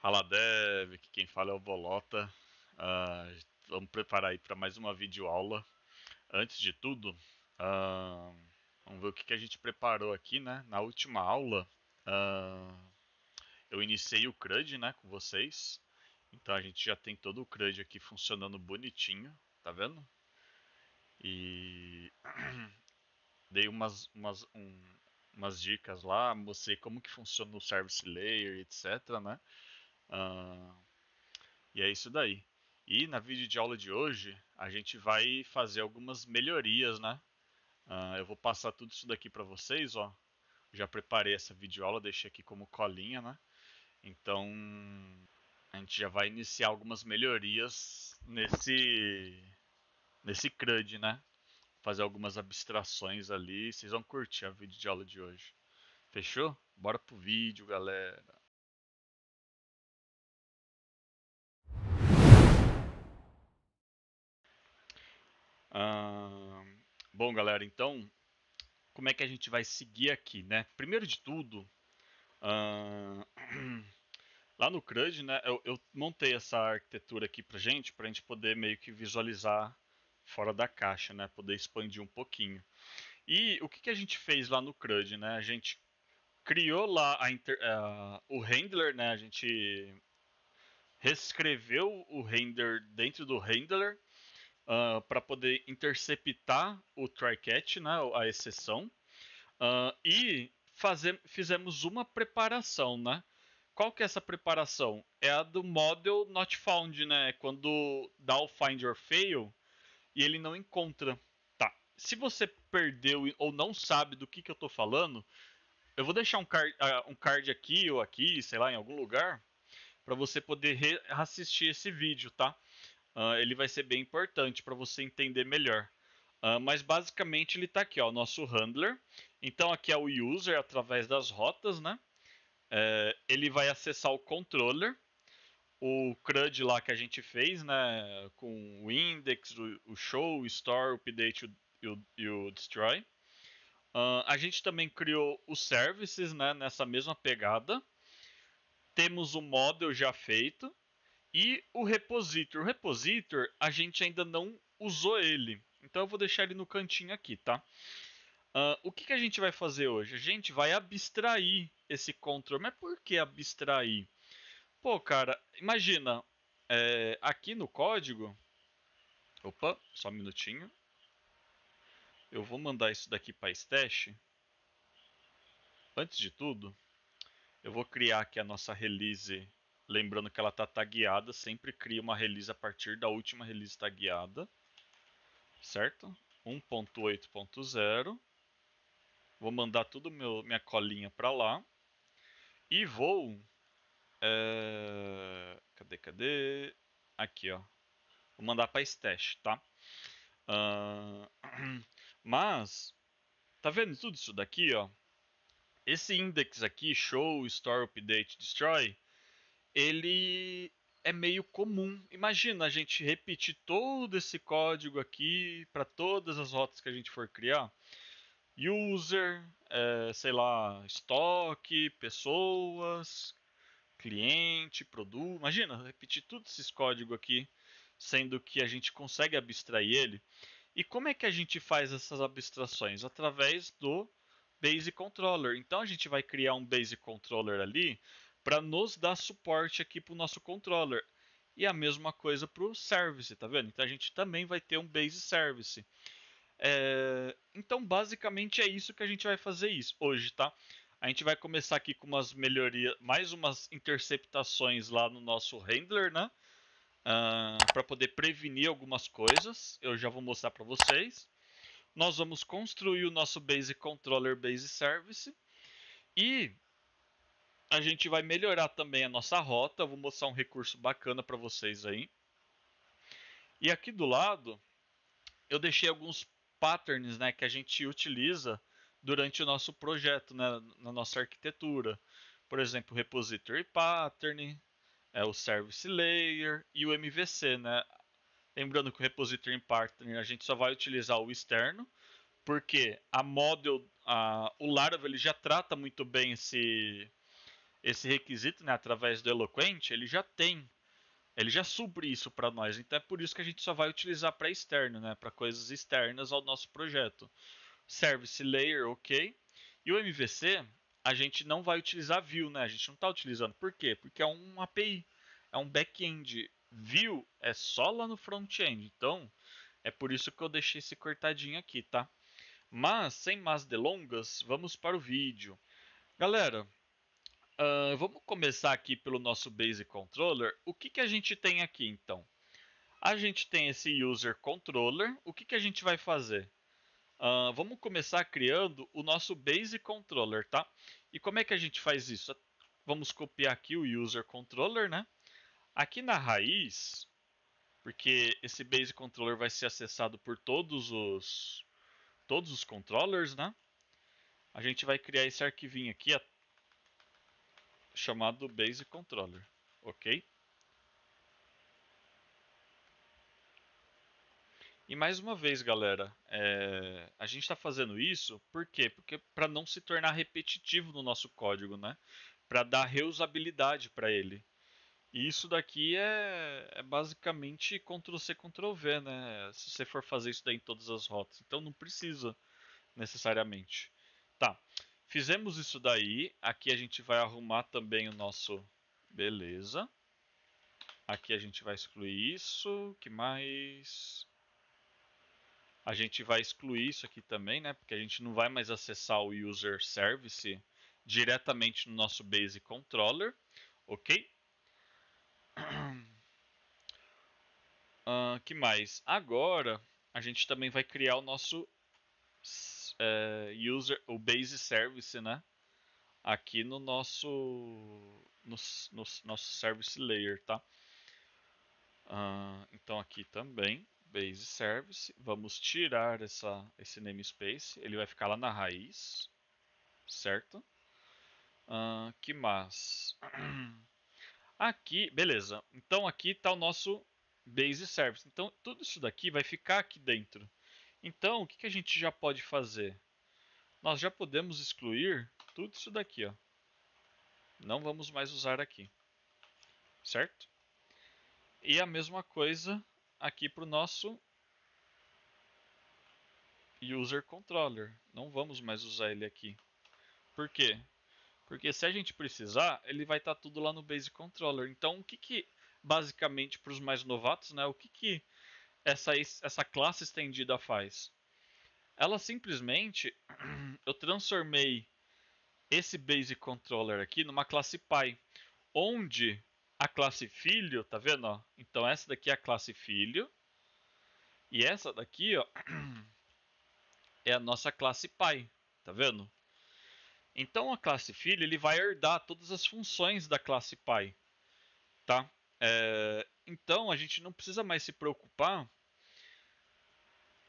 Fala Dev, aqui quem fala é o Bolota. Ah, Vamos preparar aí para mais uma videoaula. Antes de tudo, ah, vamos ver o que a gente preparou aqui, né? Na última aula, ah, eu iniciei o CRUD, né, com vocês. Então a gente já tem todo o CRUD aqui funcionando bonitinho, tá vendo? E dei umas dicas lá, mostrei como que funciona o Service Layer, etc, né? Ah, E é isso daí. E na vídeo de aula de hoje, a gente vai fazer algumas melhorias, né? Eu vou passar tudo isso daqui para vocês, ó. Já preparei essa videoaula, deixei aqui como colinha, né? Então, a gente já vai iniciar algumas melhorias nesse CRUD, né? Fazer algumas abstrações ali, vocês vão curtir a vídeo de aula de hoje. Fechou? Bora pro vídeo, galera. Ah, Bom, galera, então como é que a gente vai seguir aqui, né? Primeiro de tudo, ah, lá no CRUD, né, eu montei essa arquitetura aqui pra gente poder meio que visualizar fora da caixa, né? Poder expandir um pouquinho. E o que a gente fez lá no CRUD, né? A gente criou lá o handler, né? A gente reescreveu o render dentro do handler para poder interceptar o try-catch, né? A exceção. Fizemos uma preparação, né? Qual que é essa preparação? É a do model not found, né? Quando dá o find or fail e ele não encontra. Tá. Se você perdeu ou não sabe do que eu tô falando, eu vou deixar um card aqui ou aqui, sei lá, em algum lugar, para você poder assistir esse vídeo, tá? Ele vai ser bem importante para você entender melhor. Mas basicamente ele está aqui, ó, o nosso handler. Então aqui é o user através das rotas, né? Ele vai acessar o controller, o CRUD lá que a gente fez, né? Com o index, o show, o store, o update e o destroy. A gente também criou os services, né? Nessa mesma pegada. Temos o model já feito. E o repositor. O repositor, a gente ainda não usou ele. Então eu vou deixar ele no cantinho aqui, tá? O que a gente vai fazer hoje? A gente vai abstrair esse controle. Mas por que abstrair? Pô, cara, imagina, aqui no código. Opa, só um minutinho. Eu vou mandar isso daqui para stash. Antes de tudo, eu vou criar aqui a nossa release. Lembrando que ela está tagueada. Sempre cria uma release a partir da última release tagueada. Certo? 1.8.0. Vou mandar tudo minha colinha para lá. E vou. Cadê? Aqui, ó. Vou mandar para stash, tá? Uh, mas, tá vendo tudo isso daqui, ó? Esse index aqui, show, store, update, destroy, ele é meio comum. Imagina a gente repetir todo esse código aqui para todas as rotas que a gente for criar. User, sei lá, estoque, pessoas, cliente, produto. Imagina, repetir todos esses códigos aqui, sendo que a gente consegue abstrair ele. E como é que a gente faz essas abstrações? Através do Basic Controller. Então a gente vai criar um Basic Controller ali para nos dar suporte aqui para o nosso controller. E a mesma coisa para o Service, tá vendo? Então a gente também vai ter um Base Service. Então, basicamente é isso que a gente vai fazer hoje, tá? A gente vai começar aqui com umas melhorias, mais umas interceptações lá no nosso handler, né? Para poder prevenir algumas coisas. Eu já vou mostrar para vocês. Nós vamos construir o nosso Basic Controller Base Service e a gente vai melhorar também a nossa rota. Eu vou mostrar um recurso bacana para vocês aí. E aqui do lado eu deixei alguns patterns, né, que a gente utiliza durante o nosso projeto, né, na nossa arquitetura. Por exemplo, o repository pattern, o service layer e o MVC, né? Lembrando que o repository pattern a gente só vai utilizar o externo, porque o Laravel ele já trata muito bem esse requisito, né, através do Eloquent, ele já supre isso para nós. Então é por isso que a gente só vai utilizar para externo, né, para coisas externas ao nosso projeto. Service Layer, ok. E o MVC, a gente não vai utilizar Vue, né? A gente não está utilizando. Por quê? Porque é um API, é um back-end. Vue é só lá no front-end. Então, é por isso que eu deixei esse cortadinho aqui, tá? Mas, sem mais delongas, vamos para o vídeo. Galera, vamos começar aqui pelo nosso Basic Controller. O que a gente tem aqui, então? A gente tem esse User Controller. O que a gente vai fazer? Vamos começar criando o nosso Basic Controller, tá? E como é que a gente faz isso? Vamos copiar aqui o User Controller, né? Aqui na raiz, porque esse Basic Controller vai ser acessado por todos os controllers, né? A gente vai criar esse arquivinho aqui chamado Basic Controller, ok? E mais uma vez, galera, a gente está fazendo isso por quê? Porque para não se tornar repetitivo no nosso código, né? Para dar reusabilidade para ele. E isso daqui é basicamente Ctrl+C, Ctrl+V, né? Se você for fazer isso daí em todas as rotas. Então não precisa necessariamente. Tá, fizemos isso daí. Aqui a gente vai arrumar também o nosso... Beleza. Aqui a gente vai excluir isso. Que mais? A gente vai excluir isso aqui também, né? Porque a gente não vai mais acessar o User Service diretamente no nosso Basic Controller. Ok? Que mais? Agora a gente também vai criar o nosso o Base Service, né? Aqui no nosso Service Layer, tá? Então aqui também Base Service. Vamos tirar esse namespace. Ele vai ficar lá na raiz, certo? Que mais? Aqui, beleza. Então aqui está o nosso Base Service. Então tudo isso daqui vai ficar aqui dentro. Então, o que a gente já pode fazer? Nós já podemos excluir tudo isso daqui, ó. Não vamos mais usar aqui, certo? E a mesma coisa aqui para o nosso User Controller. Não vamos mais usar ele aqui. Por quê? Porque se a gente precisar, ele vai estar tudo lá no Basic Controller. Então, o que basicamente para os mais novatos, né? O que essa classe estendida faz? Ela simplesmente, eu transformei esse Basic Controller aqui numa classe Pi, onde a classe filho, tá vendo? Ó? Então essa daqui é a classe filho e essa daqui, ó, é a nossa classe Pi, tá vendo? Então a classe filho ele vai herdar todas as funções da classe Pi, tá? Então a gente não precisa mais se preocupar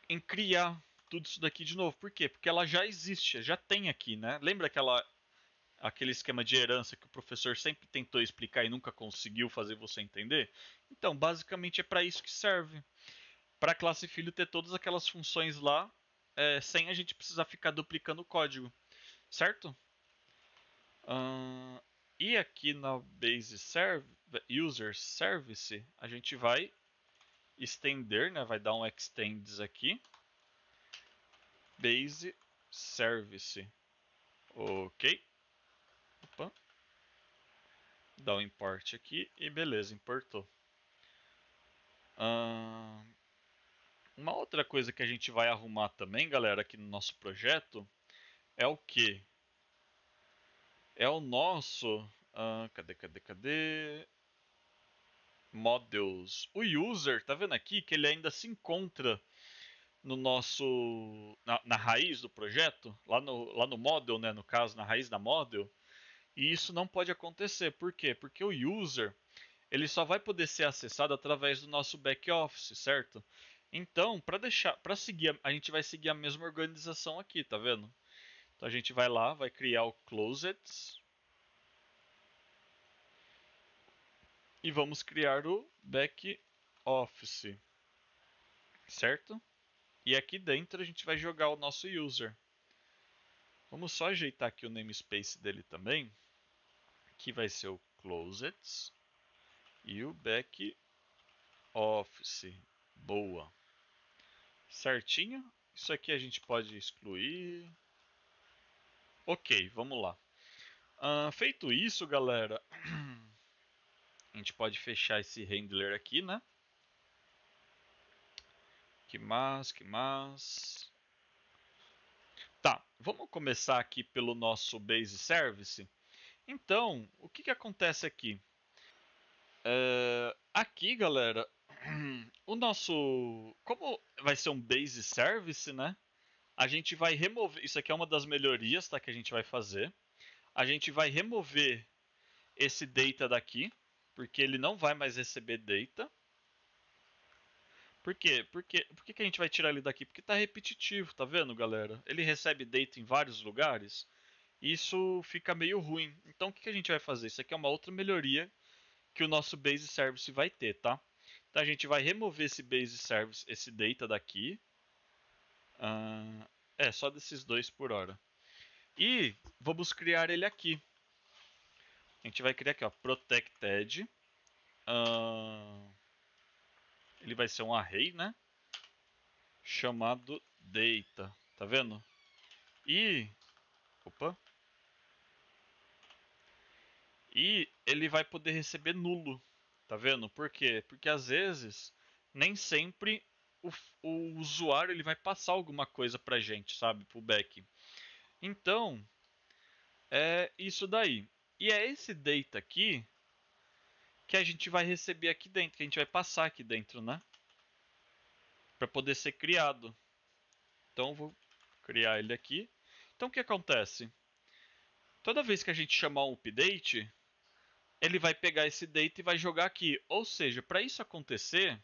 em criar tudo isso daqui de novo. Por quê? Porque ela já existe, já tem aqui, né? Lembra aquele esquema de herança que o professor sempre tentou explicar e nunca conseguiu fazer você entender? Então, basicamente é para isso que serve. Para a classe filho ter todas aquelas funções lá, sem a gente precisar ficar duplicando o código, certo? E aqui na User Service, a gente vai estender, né? Vai dar um extends aqui. Base Service. Ok. Opa. Dá um import aqui e beleza, importou. Uma outra coisa que a gente vai arrumar também, galera, aqui no nosso projeto é o que? É o nosso. Cadê? Models. O user, tá vendo aqui que ele ainda se encontra no nosso. Na raiz do projeto, lá no model, né? No caso, na raiz da model. E isso não pode acontecer. Por quê? Porque o user ele só vai poder ser acessado através do nosso back-office, certo? Então, para seguir, a gente vai seguir a mesma organização aqui, tá vendo? Então a gente vai lá, vai criar o closed e vamos criar o back-office, certo? E aqui dentro a gente vai jogar o nosso user. Vamos só ajeitar aqui o namespace dele também, aqui vai ser o closets e o back office. Boa. Certinho. Isso aqui a gente pode excluir. Ok, vamos lá. Feito isso, galera, a gente pode fechar esse handler aqui, né? Que mais? Tá, vamos começar aqui pelo nosso base service. Então, o que acontece aqui? Aqui, galera, o nosso... Como vai ser um base service, né? A gente vai remover... Isso aqui é uma das melhorias, tá? Que a gente vai fazer. A gente vai remover esse data daqui, porque ele não vai mais receber data. Por quê? Por que a gente vai tirar ele daqui? Porque está repetitivo, tá vendo, galera? Ele recebe data em vários lugares. E isso fica meio ruim. Então o que a gente vai fazer? Isso aqui é uma outra melhoria que o nosso base service vai ter, tá? Então a gente vai remover esse base service, esse data daqui. Só desses dois por hora. E vamos criar ele aqui. A gente vai criar aqui, ó, protected. Ele vai ser um array, né? Chamado data, tá vendo? Opa. E ele vai poder receber nulo, tá vendo? Por quê? Porque às vezes nem sempre o usuário ele vai passar alguma coisa pra gente, sabe? Pro back. Então, é isso daí. E é esse data aqui que a gente vai receber aqui dentro, que a gente vai passar aqui dentro, né? Para poder ser criado. Então, vou criar ele aqui. Então, o que acontece? Toda vez que a gente chamar um update, ele vai pegar esse data e vai jogar aqui. Ou seja, para isso acontecer,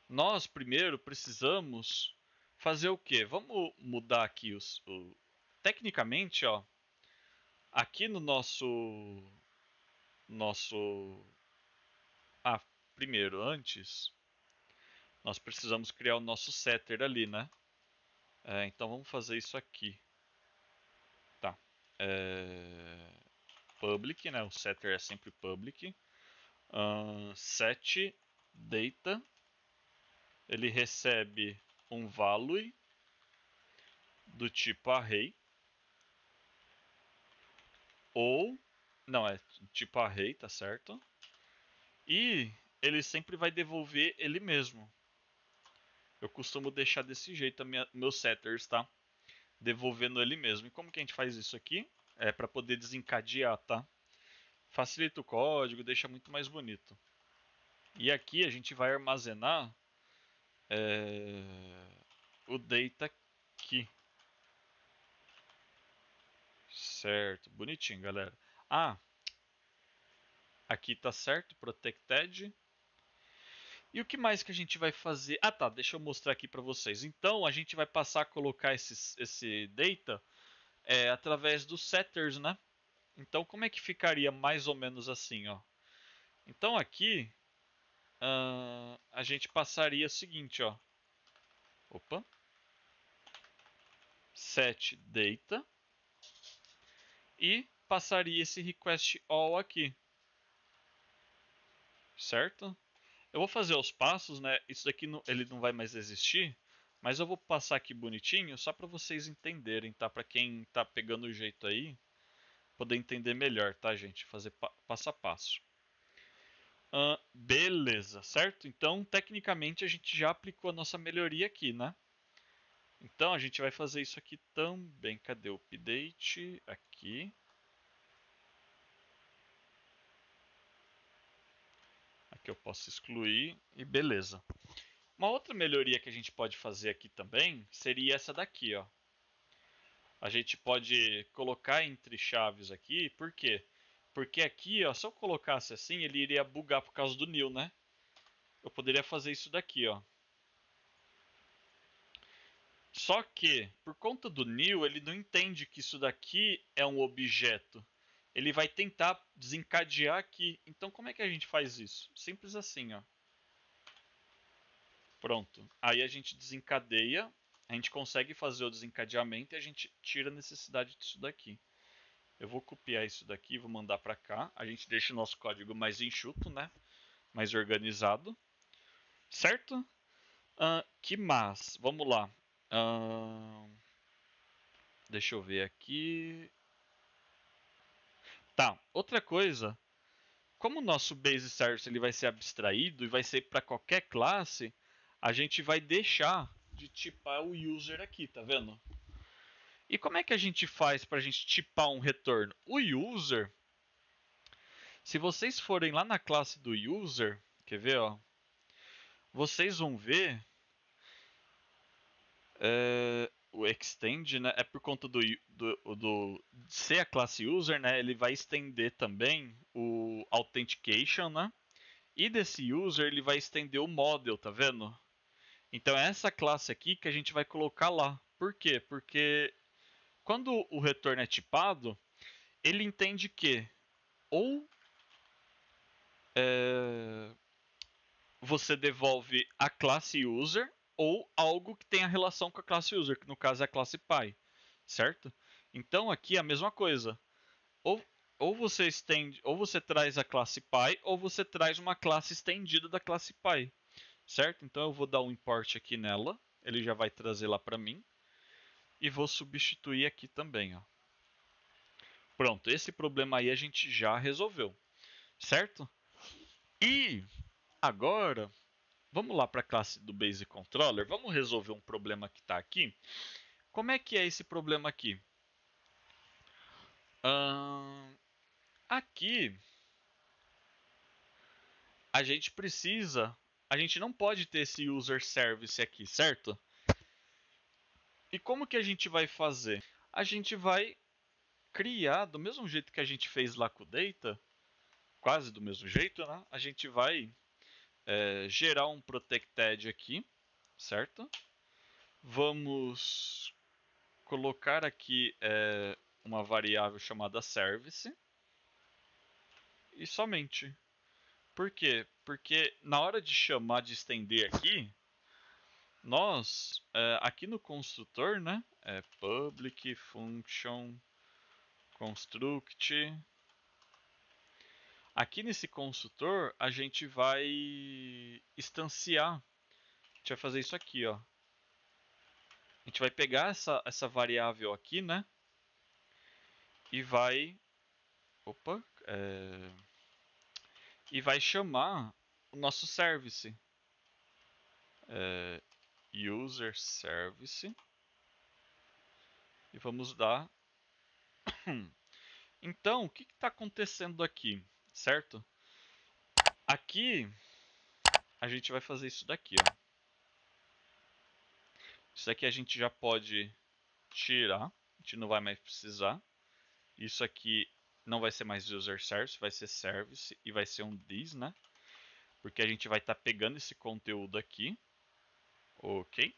nós primeiro precisamos fazer o quê? Vamos mudar aqui tecnicamente, ó, aqui no nosso primeiro antes nós precisamos criar o nosso setter ali, né? Então vamos fazer isso aqui. Tá. Public, né? O setter é sempre public. Set data. Ele recebe um value do tipo array. Ou. Não, é tipo array, tá certo? E ele sempre vai devolver ele mesmo. Eu costumo deixar desse jeito meus setters, tá? Devolvendo ele mesmo. E como que a gente faz isso aqui? É para poder desencadear, tá? Facilita o código, deixa muito mais bonito. E aqui a gente vai armazenar o data aqui. Certo, bonitinho, galera. Aqui tá certo, protected. E o que mais que a gente vai fazer? Tá, deixa eu mostrar aqui para vocês. Então a gente vai passar a colocar esse data através dos setters, né? Então como é que ficaria mais ou menos assim, ó? Então aqui a gente passaria o seguinte, ó. Opa. Set data e passaria esse request all aqui, certo? Eu vou fazer os passos, né? Isso daqui ele não vai mais existir, mas eu vou passar aqui bonitinho só para vocês entenderem, tá? Para quem tá pegando o jeito aí, poder entender melhor, tá, gente? Fazer passo a passo. Beleza, certo? Então, tecnicamente, a gente já aplicou a nossa melhoria aqui, né? Então, a gente vai fazer isso aqui também. Cadê o update? Aqui. Aqui eu posso excluir e beleza. Uma outra melhoria que a gente pode fazer aqui também seria essa daqui, ó. A gente pode colocar entre chaves aqui, por quê? Porque aqui, ó, se eu colocasse assim, ele iria bugar por causa do nil, né? Eu poderia fazer isso daqui, ó. Só que, por conta do nil, ele não entende que isso daqui é um objeto. Ele vai tentar desencadear aqui. Então, como é que a gente faz isso? Simples assim, ó. Pronto. Aí a gente desencadeia, a gente consegue fazer o desencadeamento e a gente tira a necessidade disso daqui. Eu vou copiar isso daqui e vou mandar para cá. A gente deixa o nosso código mais enxuto, né? Mais organizado. Certo? Que mais? Vamos lá. Deixa eu ver aqui. Tá, outra coisa. Como o nosso base service ele vai ser abstraído e vai ser para qualquer classe, a gente vai deixar de tipar o user aqui, tá vendo? E como é que a gente faz para a gente tipar um retorno? O user, se vocês forem lá na classe do user, quer ver, ó? Vocês vão ver o extend, né? É por conta do ser a classe user, né? Ele vai estender também o authentication, né? E desse user ele vai estender o model, tá vendo? Então é essa classe aqui que a gente vai colocar lá. Por quê? Porque quando o retorno é tipado, ele entende que ou você devolve a classe user ou algo que tenha relação com a classe user, que no caso é a classe pai, certo? Então aqui é a mesma coisa. Ou, ou você estende, ou você traz a classe pai, ou você traz uma classe estendida da classe pai, certo? Então eu vou dar um import aqui nela, ele já vai trazer lá para mim, e vou substituir aqui também, ó. Pronto, esse problema aí a gente já resolveu, certo? E agora, vamos lá para a classe do Basic Controller, vamos resolver um problema que está aqui. Como é que é esse problema aqui? Aqui, a gente não pode ter esse user service aqui, certo? E como que a gente vai fazer? A gente vai criar, do mesmo jeito que a gente fez lá com o data, quase do mesmo jeito, né? A gente vai gerar um protected aqui, certo? Vamos colocar aqui uma variável chamada service e somente. Por quê? Porque na hora de chamar, de estender aqui, nós, aqui no construtor, né? Public function construct. Aqui nesse construtor, a gente vai instanciar. A gente vai fazer isso aqui, ó. A gente vai pegar essa variável aqui, né? E vai. Opa! E vai chamar o nosso service. User service. E vamos dar. Então, o que está acontecendo aqui? Certo? Aqui a gente vai fazer isso daqui, ó. Isso daqui a gente já pode tirar. A gente não vai mais precisar. Isso aqui não vai ser mais user service, vai ser service e vai ser um this, né? Porque a gente vai estar pegando esse conteúdo aqui. Ok.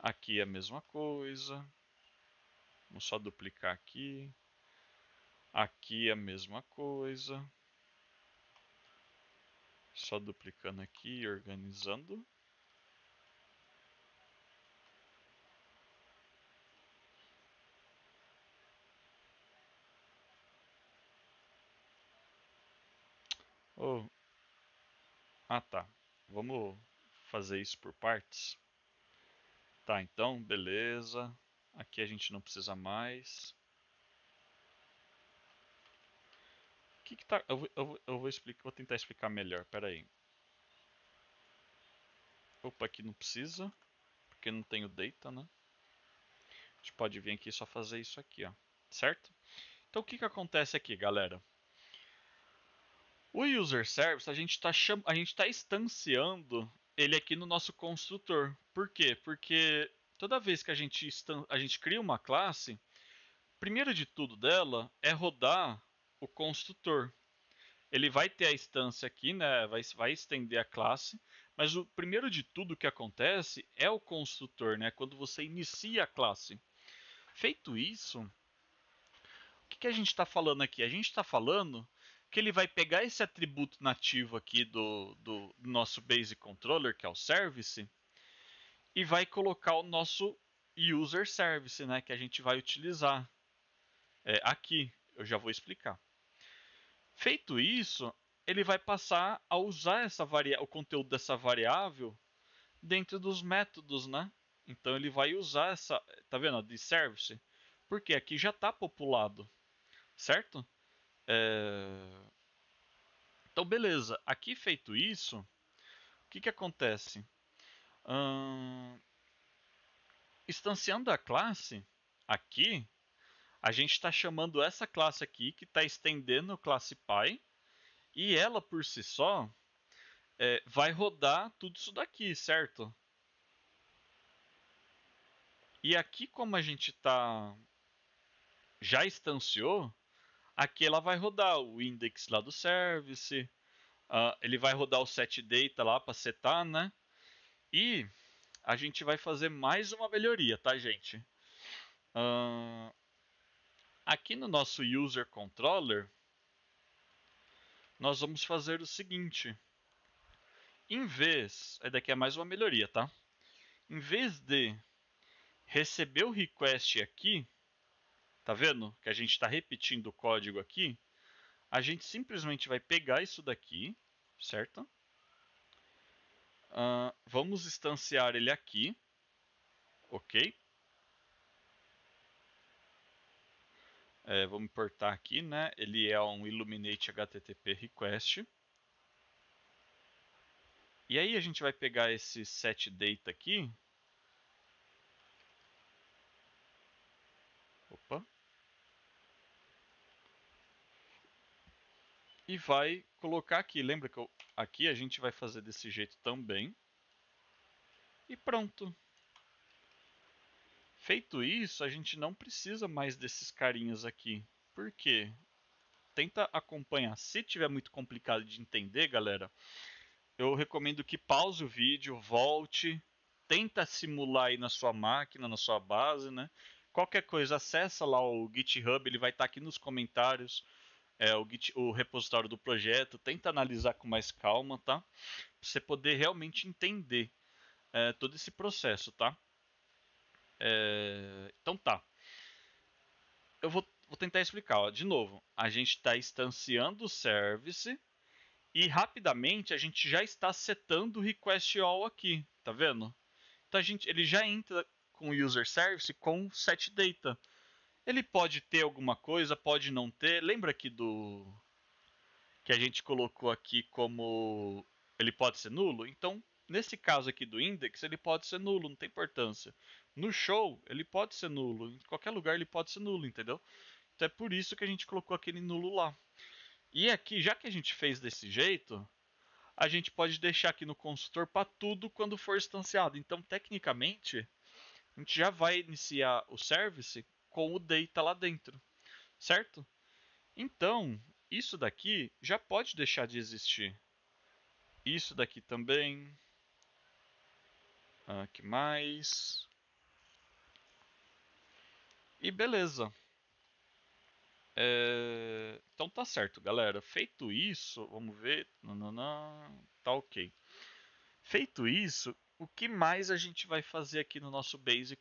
Aqui é a mesma coisa. Vamos só duplicar aqui. Aqui é a mesma coisa. Só duplicando aqui e organizando. Oh. Ah, tá. Vamos fazer isso por partes. Tá, então, beleza. Aqui a gente não precisa mais. O que tá... Eu vou explicar, vou tentar explicar melhor, pera aí. Opa, aqui não precisa, porque não tem o data, né? A gente pode vir aqui e só fazer isso aqui, ó. Certo? Então o que acontece aqui, galera? O user service, a gente está instanciando ele aqui no nosso construtor. Por quê? Porque toda vez que a gente cria uma classe, primeiro de tudo dela é rodar o construtor. Ele vai ter a instância aqui, né? Vai estender a classe, mas o primeiro de tudo que acontece é o construtor, né? Quando você inicia a classe. Feito isso, o que a gente está falando aqui? A gente está falando que ele vai pegar esse atributo nativo aqui do nosso Basic Controller, que é o Service, e vai colocar o nosso User Service, né, que a gente vai utilizar. Aqui, eu já vou explicar. Feito isso, ele vai passar a usar o conteúdo dessa variável dentro dos métodos, né? Então ele vai usar essa, tá vendo, de service, porque aqui já está populado, certo? Então beleza, aqui feito isso, o que acontece? Instanciando a classe, aqui, a gente está chamando essa classe aqui, que está estendendo a classe Py, e ela por si só vai rodar tudo isso daqui, certo? E aqui, como a gente já instanciou, aqui ela vai rodar o index lá do service, ele vai rodar o setData lá para setar, né? E a gente vai fazer mais uma melhoria, tá, gente? Aqui no nosso user controller, nós vamos fazer o seguinte. Em vez, daqui é mais uma melhoria, tá? Em vez de receber o request aqui, tá vendo que a gente está repetindo o código aqui? A gente simplesmente vai pegar isso daqui, certo? Vamos instanciar ele aqui, ok? Vamos importar aqui, né? Ele é um Illuminate HTTP request. E aí a gente vai pegar esse setData aqui. Opa. E vai colocar aqui. Lembra que aqui a gente vai fazer desse jeito também. E pronto. Feito isso, a gente não precisa mais desses carinhas aqui. Por quê? Tenta acompanhar. Se tiver muito complicado de entender, galera, eu recomendo que pause o vídeo, volte, tenta simular aí na sua máquina, na sua base, né? Qualquer coisa, acessa lá o GitHub, ele vai estar aqui nos comentários, o repositório do projeto, tenta analisar com mais calma, tá? Pra você poder realmente entender todo esse processo, tá? Então tá. Eu vou tentar explicar, ó. De novo. A gente está instanciando o service e rapidamente a gente já está setando o request all aqui, tá vendo? Então ele já entra com o user service com setData. Ele pode ter alguma coisa, pode não ter. Lembra aqui do que a gente colocou aqui como ele pode ser nulo? Então, nesse caso aqui do index, ele pode ser nulo, não tem importância. No show, ele pode ser nulo. Em qualquer lugar ele pode ser nulo, entendeu? Então é por isso que a gente colocou aquele nulo lá. E aqui, já que a gente fez desse jeito, a gente pode deixar aqui no consultor para tudo quando for instanciado. Então, tecnicamente, a gente já vai iniciar o service com o data lá dentro, certo? Então, isso daqui já pode deixar de existir. Isso daqui também. Que mais? E beleza. Então tá certo, galera. Feito isso, vamos ver. Tá ok. Feito isso, o que mais a gente vai fazer aqui no nosso base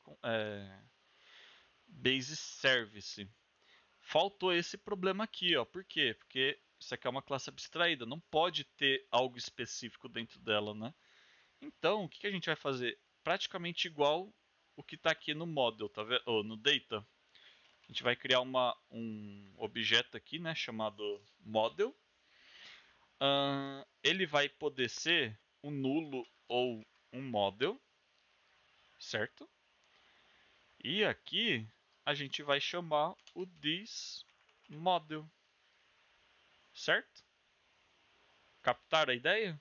service? Faltou esse problema aqui, ó. Por quê? Porque isso aqui é uma classe abstraída, não pode ter algo específico dentro dela, né? Então, o que a gente vai fazer? Praticamente igual o que está aqui no model, tá vendo? Ou no data. A gente vai criar um objeto aqui, né, chamado model. Ele vai poder ser um nulo ou um model, certo? E aqui a gente vai chamar o this model, certo? Captar a ideia?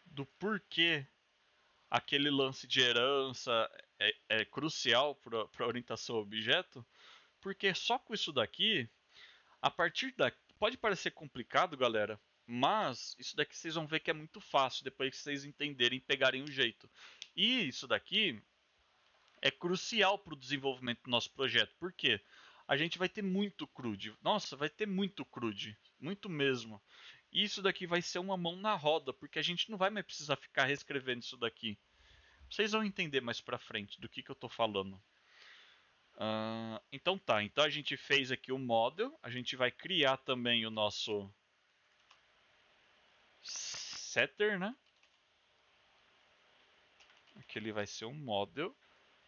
Do porquê aquele lance de herança é crucial para a orientação ao objeto? Porque só com isso daqui, a partir daqui, pode parecer complicado, galera, mas isso daqui vocês vão ver que é muito fácil depois que vocês entenderem e pegarem o jeito. E isso daqui é crucial para o desenvolvimento do nosso projeto. Por quê? A gente vai ter muito CRUD. Nossa, vai ter muito CRUD. Muito mesmo. E isso daqui vai ser uma mão na roda, porque a gente não vai mais precisar ficar reescrevendo isso daqui. Vocês vão entender mais pra frente do que eu tô falando. Então tá, então a gente fez aqui o model, a gente vai criar também o nosso setter, né? Aqui ele vai ser um model.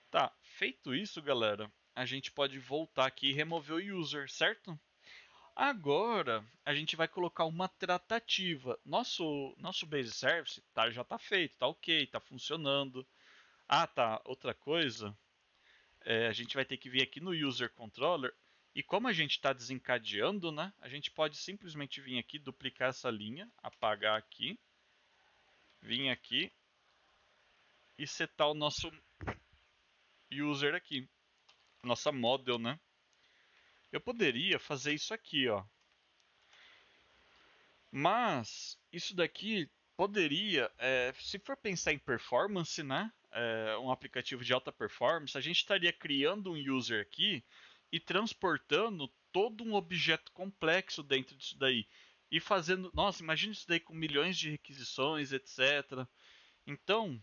Tá, feito isso, galera, a gente pode voltar aqui e remover o user, certo? Agora a gente vai colocar uma tratativa. Nosso base service já está feito, tá ok, tá funcionando. Ah, tá. Outra coisa, a gente vai ter que vir aqui no user controller e como a gente está desencadeando, né? A gente pode simplesmente vir aqui, duplicar essa linha, apagar aqui, vir aqui e setar o nosso user aqui, nossa model, né? Eu poderia fazer isso aqui, ó. Mas isso daqui poderia, se for pensar em performance, né? Um aplicativo de alta performance, a gente estaria criando um user aqui e transportando todo um objeto complexo dentro disso daí. E fazendo. Nossa, imagina isso daí com milhões de requisições, etc. Então,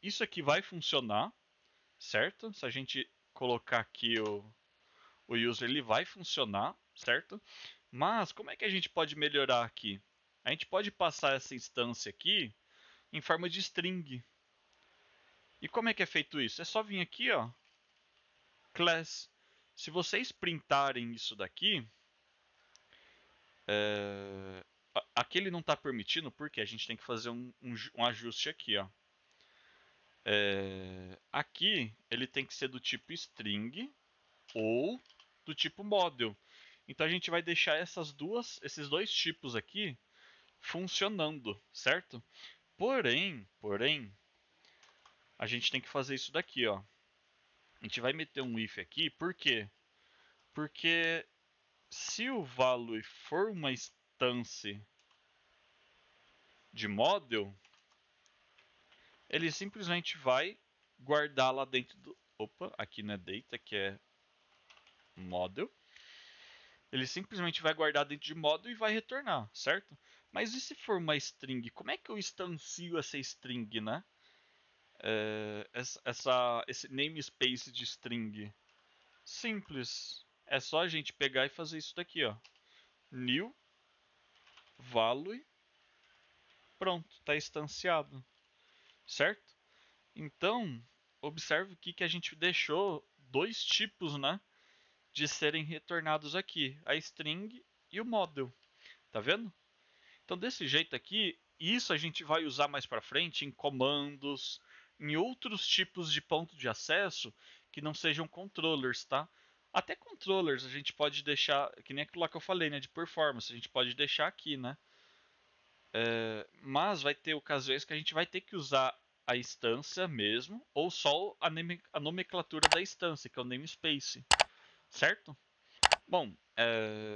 isso aqui vai funcionar, certo? Se a gente colocar aqui o user, ele vai funcionar, certo? Mas como é que a gente pode melhorar aqui? A gente pode passar essa instância aqui em forma de string. E como é que é feito isso? É só vir aqui, ó, class. Se vocês printarem isso daqui, aqui ele não está permitindo, porque a gente tem que fazer um ajuste aqui, ó. Aqui ele tem que ser do tipo string ou do tipo model. Então a gente vai deixar esses dois tipos aqui funcionando, certo? Porém, a gente tem que fazer isso daqui, ó. A gente vai meter um if aqui, por quê? Porque se o value for uma instância de model, ele simplesmente vai guardar lá dentro do... Opa, aqui não é data, que é model. Ele simplesmente vai guardar dentro de model e vai retornar, certo? Mas e se for uma string? Como é que eu instancio essa string, né? Esse namespace de string. Simples. É só a gente pegar e fazer isso daqui, ó. New value. Pronto, está instanciado, certo? Então, observe que a gente deixou dois tipos, né, de serem retornados aqui, a string e o model. Tá vendo? Então, desse jeito aqui, isso a gente vai usar mais para frente em comandos, em outros tipos de ponto de acesso que não sejam controllers, tá? Até controllers a gente pode deixar, que nem aquilo lá que eu falei, né, de performance, a gente pode deixar aqui, né? Mas vai ter ocasiões que a gente vai ter que usar a instância mesmo, ou só a nomenclatura da instância, que é o namespace, certo? Bom,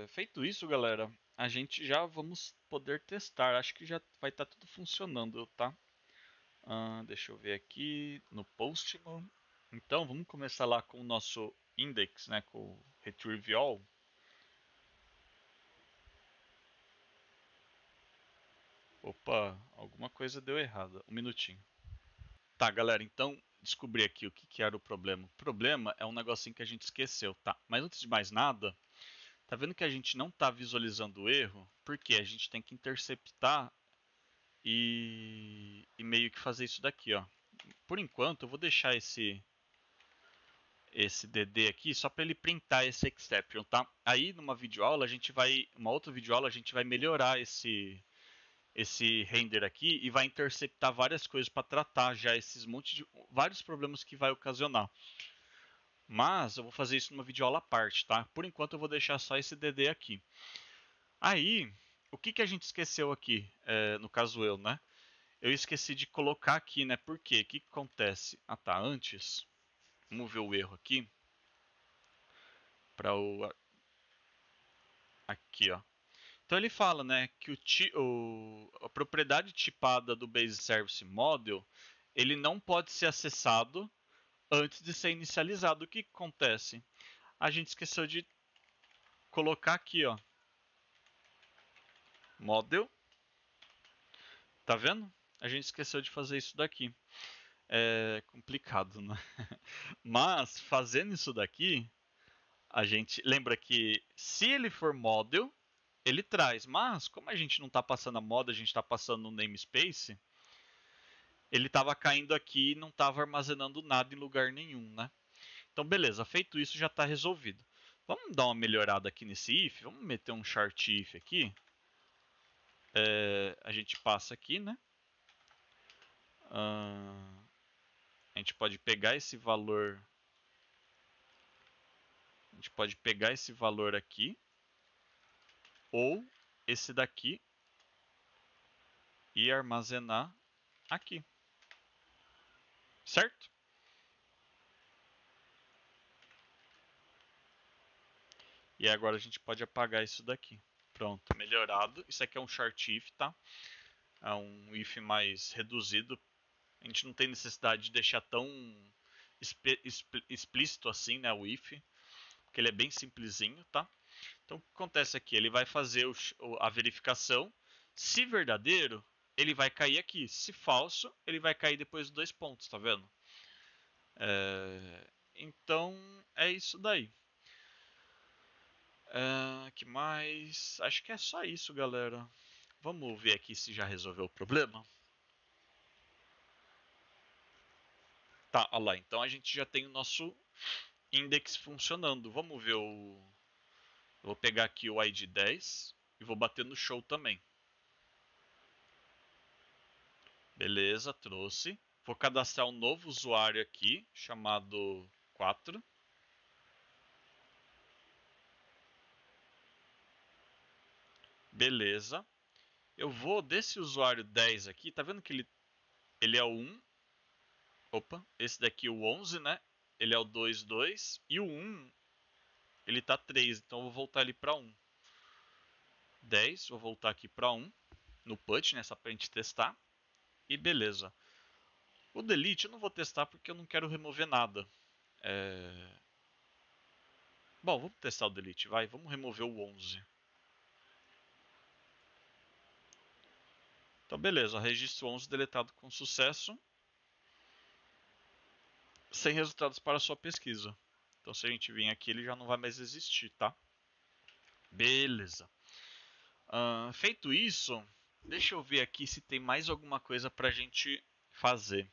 feito isso, galera, a gente já vamos poder testar. Acho que já vai estar tudo funcionando, tá? Deixa eu ver aqui no Postman. Então, vamos começar lá com o nosso index, né, com o retrieve all. Opa, alguma coisa deu errada. Um minutinho. Tá, galera, então descobri aqui o que era o problema. O problema é um negocinho que a gente esqueceu, tá? Mas antes de mais nada, tá vendo que a gente não tá visualizando o erro? Porque a gente tem que interceptar e meio que fazer isso daqui, ó. Por enquanto, eu vou deixar esse DD aqui só para ele printar esse exception, tá? Aí numa videoaula uma outra videoaula a gente vai melhorar esse render aqui e vai interceptar várias coisas para tratar já vários problemas que vai ocasionar. Mas eu vou fazer isso numa videoaula à parte, tá? Por enquanto eu vou deixar só esse DD aqui. Aí, o que a gente esqueceu aqui, no caso eu, né? Eu esqueci de colocar aqui, né? Por quê? O que acontece? Ah tá, antes, vamos ver o erro aqui. Para o... Aqui, ó. Então ele fala, né, que a propriedade tipada do Base Service Model, ele não pode ser acessado antes de ser inicializado. O que acontece? A gente esqueceu de colocar aqui, ó, model. Tá vendo? A gente esqueceu de fazer isso daqui. É complicado, né? Mas fazendo isso daqui, a gente lembra que se ele for model, ele traz. Mas como a gente não está passando a moda, a gente está passando no namespace, ele estava caindo aqui e não estava armazenando nada em lugar nenhum, né? Então beleza, feito isso já está resolvido. Vamos dar uma melhorada aqui nesse if, vamos meter um chart if aqui. A gente passa aqui, né? A gente pode pegar esse valor. A gente pode pegar esse valor aqui ou esse daqui e armazenar aqui, certo? E agora a gente pode apagar isso daqui. Pronto, melhorado. Isso aqui é um short if, tá? É um if mais reduzido. A gente não tem necessidade de deixar tão explícito assim, né, o if, porque ele é bem simplesinho, tá? Então o que acontece aqui? Ele vai fazer a verificação. Se verdadeiro, ele vai cair aqui. Se falso, ele vai cair depois dos 2 pontos, tá vendo? Então é isso daí. Que mais? Acho que é só isso, galera. Vamos ver aqui se já resolveu o problema. Tá, olha lá. Então a gente já tem o nosso index funcionando. Vamos ver o. Eu vou pegar aqui o ID 10 e vou bater no show também. Beleza, trouxe. Vou cadastrar um novo usuário aqui, chamado 4. Beleza. Eu vou desse usuário 10 aqui, tá vendo que ele é o 1. Opa, esse daqui é o 11, né? Ele é o 2, 2. E o 1, ele tá 3, então eu vou voltar ele para 1. 10, vou voltar aqui para 1. No put, né? Só pra gente testar. E beleza. O delete eu não vou testar porque eu não quero remover nada. Bom, vamos testar o delete, vai. Vamos remover o 11. Então, beleza. Registro 11 deletado com sucesso. Sem resultados para a sua pesquisa. Então, se a gente vir aqui, ele já não vai mais existir, tá? Beleza. Feito isso, deixa eu ver aqui se tem mais alguma coisa para a gente fazer.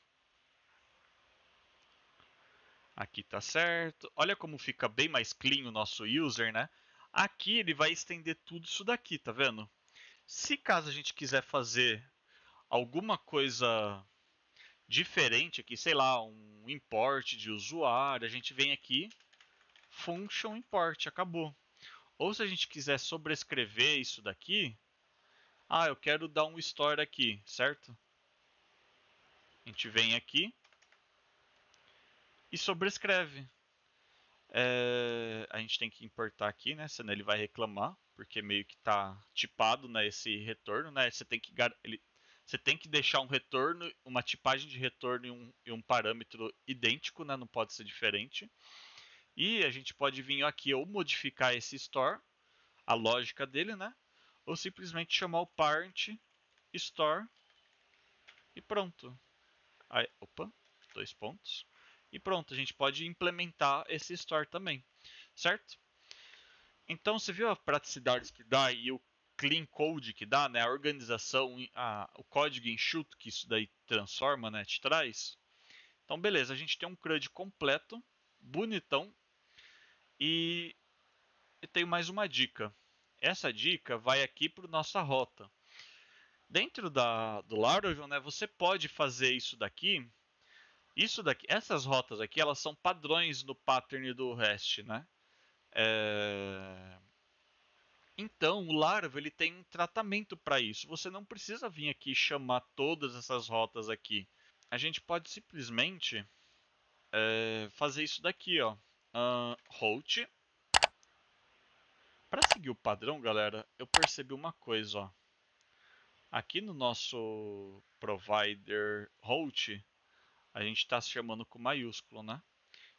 Aqui tá certo. Olha como fica bem mais clean o nosso user, né? Aqui ele vai estender tudo isso daqui, tá vendo? Se caso a gente quiser fazer alguma coisa diferente aqui, sei lá, um import de usuário, a gente vem aqui, function import, acabou. Ou se a gente quiser sobrescrever isso daqui, eu quero dar um store aqui, certo? A gente vem aqui e sobrescreve. A gente tem que importar aqui, né? Senão ele vai reclamar, porque meio que tá tipado, né, esse retorno, né? Você tem que deixar um retorno, uma tipagem de retorno e um parâmetro idêntico, né? Não pode ser diferente. E a gente pode vir aqui ou modificar esse store, a lógica dele, né? Ou simplesmente chamar o parent store e pronto. Aí, opa, 2 pontos. E pronto, a gente pode implementar esse store também, certo? Então você viu a praticidade que dá e o clean code que dá, né? A organização, o código enxuto que isso daí transforma, né? Te traz. Então beleza, a gente tem um CRUD completo, bonitão. E eu tenho mais uma dica. Essa dica vai aqui para nossa rota. Dentro do Laravel, né, você pode fazer isso daqui. Essas rotas aqui, elas são padrões no pattern do REST, né? Então, o Laravel ele tem um tratamento para isso. Você não precisa vir aqui e chamar todas essas rotas aqui. A gente pode simplesmente fazer isso daqui, ó. Route. Para seguir o padrão, galera, eu percebi uma coisa, ó. Aqui no nosso provider route, a gente está se chamando com maiúsculo, né?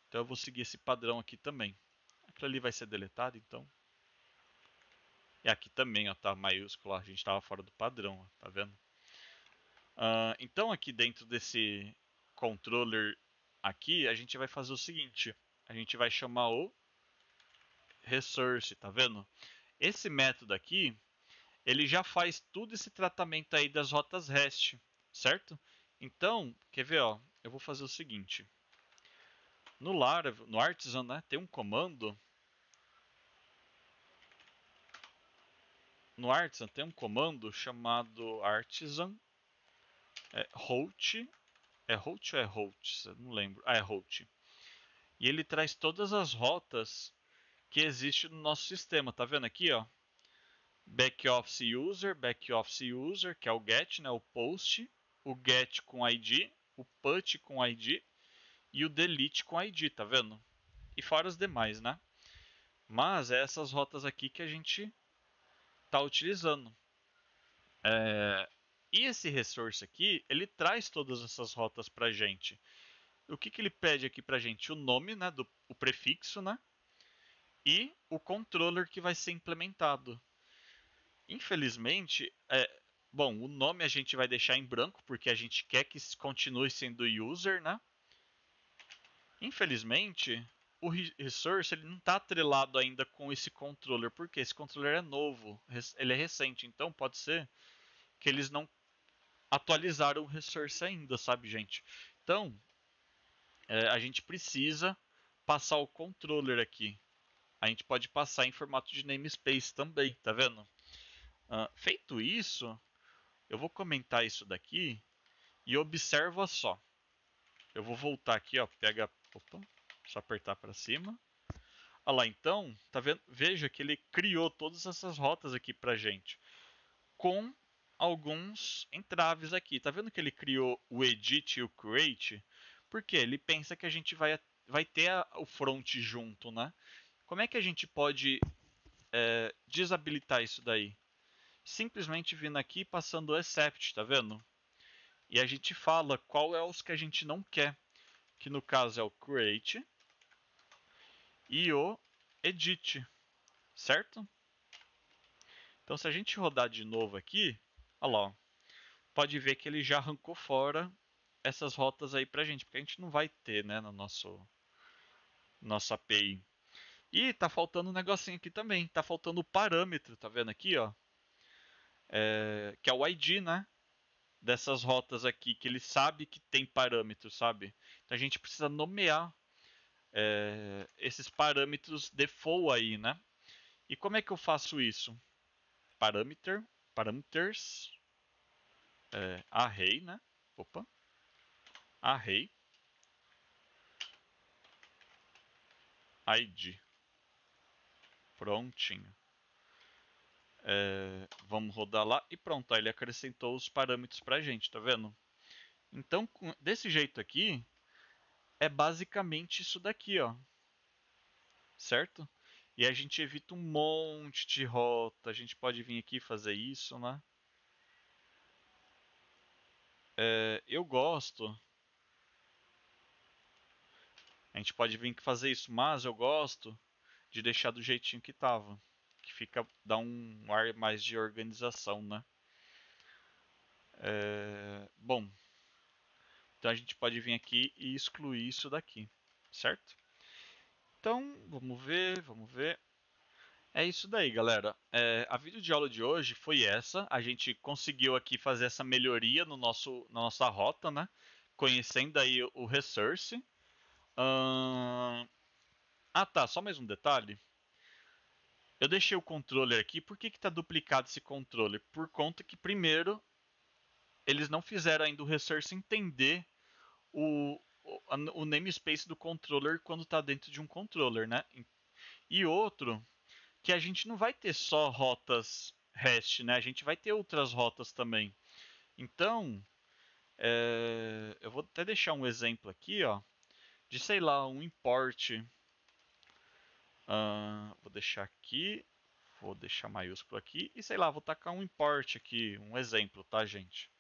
Então eu vou seguir esse padrão aqui também. Aquilo ali vai ser deletado, então. E aqui também, ó, tá maiúsculo, ó, a gente estava fora do padrão, ó, tá vendo? Então aqui dentro controller aqui, a gente vai fazer o seguinte. A gente vai chamar o resource, tá vendo? Esse método aqui, ele já faz todo esse tratamento aí das rotas REST, certo? Então, quer ver, ó? Eu vou fazer o seguinte. No Laravel, no Artisan, né, tem um comando. No Artisan tem um comando chamado Artisan route. É route ou é route? Eu não lembro. Ah, é route. E ele traz todas as rotas que existem no nosso sistema. Tá vendo aqui, ó? Back office user, que é o get, né, o post, o get com ID, o put com ID e o delete com ID, tá vendo? E fora os demais, né? Mas é essas rotas aqui que a gente está utilizando. E esse resource aqui, ele traz todas essas rotas para a gente. O que ele pede aqui para a gente? O nome, né, o prefixo, né? E o controller que vai ser implementado. Infelizmente, bom, o nome a gente vai deixar em branco porque a gente quer que continue sendo user, né? Infelizmente, o resource ele não está atrelado ainda com esse controller, porque esse controller é novo, ele é recente, então pode ser que eles não atualizaram o resource ainda, sabe, gente? Então, a gente precisa passar o controller aqui. A gente pode passar em formato de namespace também, tá vendo? Feito isso, eu vou comentar isso daqui e observa só. Eu vou voltar aqui, ó, pega, opa, só apertar para cima. Olha lá, então, tá vendo? Veja que ele criou todas essas rotas aqui pra gente, com alguns entraves aqui. Tá vendo que ele criou o edit e o create? Porque ele pensa que a gente vai ter o front junto, né? Como é que a gente pode desabilitar isso daí? Simplesmente vindo aqui e passando o except, tá vendo? E a gente fala qual é os que a gente não quer, que no caso é o create e o edit, certo? Então se a gente rodar de novo aqui, olha lá, ó, pode ver que ele já arrancou fora essas rotas aí pra gente, porque a gente não vai ter, né, no nosso API. E tá faltando um negocinho aqui também, tá faltando o parâmetro, tá vendo aqui, ó? Que é o ID, né? Dessas rotas aqui, que ele sabe que tem parâmetros, sabe? Então a gente precisa nomear esses parâmetros default aí, né? E como é que eu faço isso? Parameters, array, né? Opa, array, id, prontinho. Vamos rodar lá e pronto, aí ele acrescentou os parâmetros pra gente, tá vendo? Então, desse jeito aqui, é basicamente isso daqui, ó. Certo? E a gente evita um monte de rota, a gente pode vir aqui e fazer isso, né? Eu gosto. A gente pode vir aqui fazer isso, mas eu gosto de deixar do jeitinho que tava. Que dá um ar mais de organização, né? Bom, então a gente pode vir aqui e excluir isso daqui, certo? Então, vamos ver, vamos ver. É isso daí, galera. A videoaula de hoje foi essa. A gente conseguiu aqui fazer essa melhoria na nossa rota, né? Conhecendo aí o resource. Tá, só mais um detalhe. Eu deixei o controller aqui. Por que está duplicado esse controller? Por conta que, primeiro, eles não fizeram ainda o resource entender o namespace do controller quando está dentro de um controller, né? E outro, que a gente não vai ter só rotas REST, né? A gente vai ter outras rotas também. Então, eu vou até deixar um exemplo aqui, ó, de sei lá, um import. Vou deixar aqui, vou deixar maiúsculo aqui e sei lá, vou tacar um import aqui, um exemplo, tá, gente?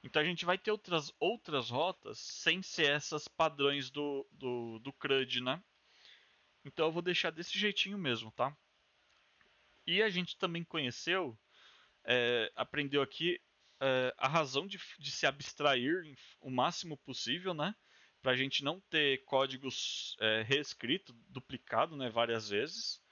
Então a gente vai ter outras rotas sem ser essas padrões do CRUD, né? Então eu vou deixar desse jeitinho mesmo, tá? E a gente também aprendeu aqui a razão de se abstrair o máximo possível, né? Para a gente não ter códigos reescrito, duplicado, né, várias vezes.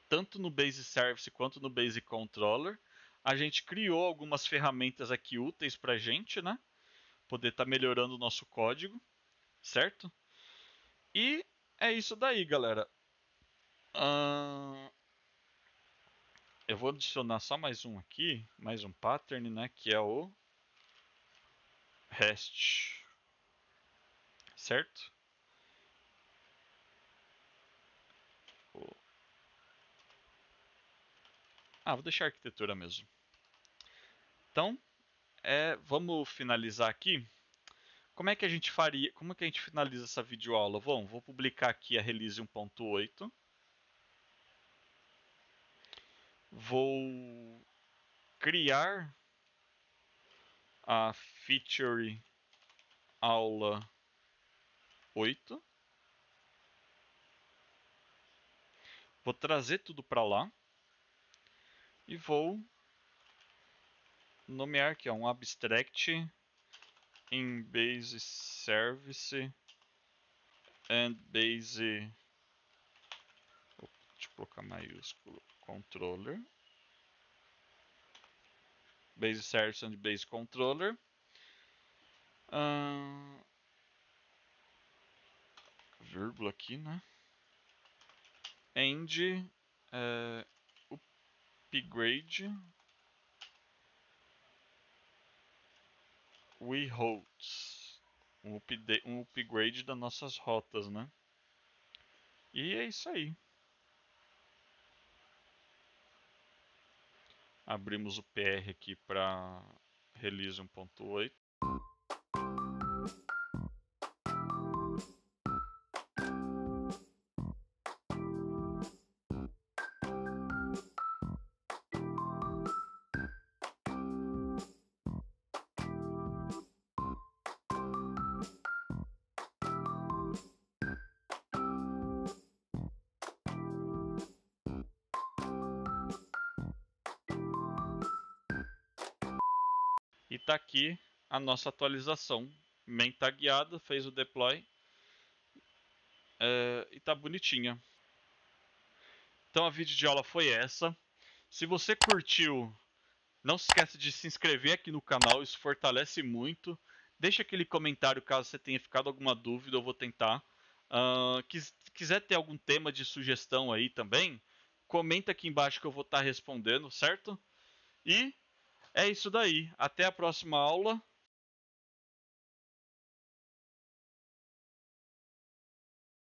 Tanto no Base Service quanto no Base Controller. A gente criou algumas ferramentas aqui úteis para a gente, né? Poder estar melhorando o nosso código, certo? E é isso daí, galera. Eu vou adicionar só mais um aqui, mais um pattern, né? Que é o REST, certo? Vou deixar a arquitetura mesmo. Então, vamos finalizar aqui. Como é que a gente faria? Como é que a gente finaliza essa videoaula? Bom, vou publicar aqui a release 1.8. Vou criar a feature aula 8. Vou trazer tudo para lá e vou nomear aqui um abstract em base service and base, deixa eu colocar maiúsculo, controller, base service and base controller, vírgula aqui, né? And upgrade we routes, um upgrade das nossas rotas, né? E é isso aí. Abrimos o PR aqui para release 1.8. E tá aqui a nossa atualização. Main tagueada, fez o deploy e tá bonitinha. Então a videoaula foi essa. Se você curtiu, não se esqueça de se inscrever aqui no canal, isso fortalece muito. Deixa aquele comentário caso você tenha ficado alguma dúvida, eu vou tentar. Quiser ter algum tema de sugestão aí também, comenta aqui embaixo que eu vou estar respondendo, certo? E é isso daí. Até a próxima aula.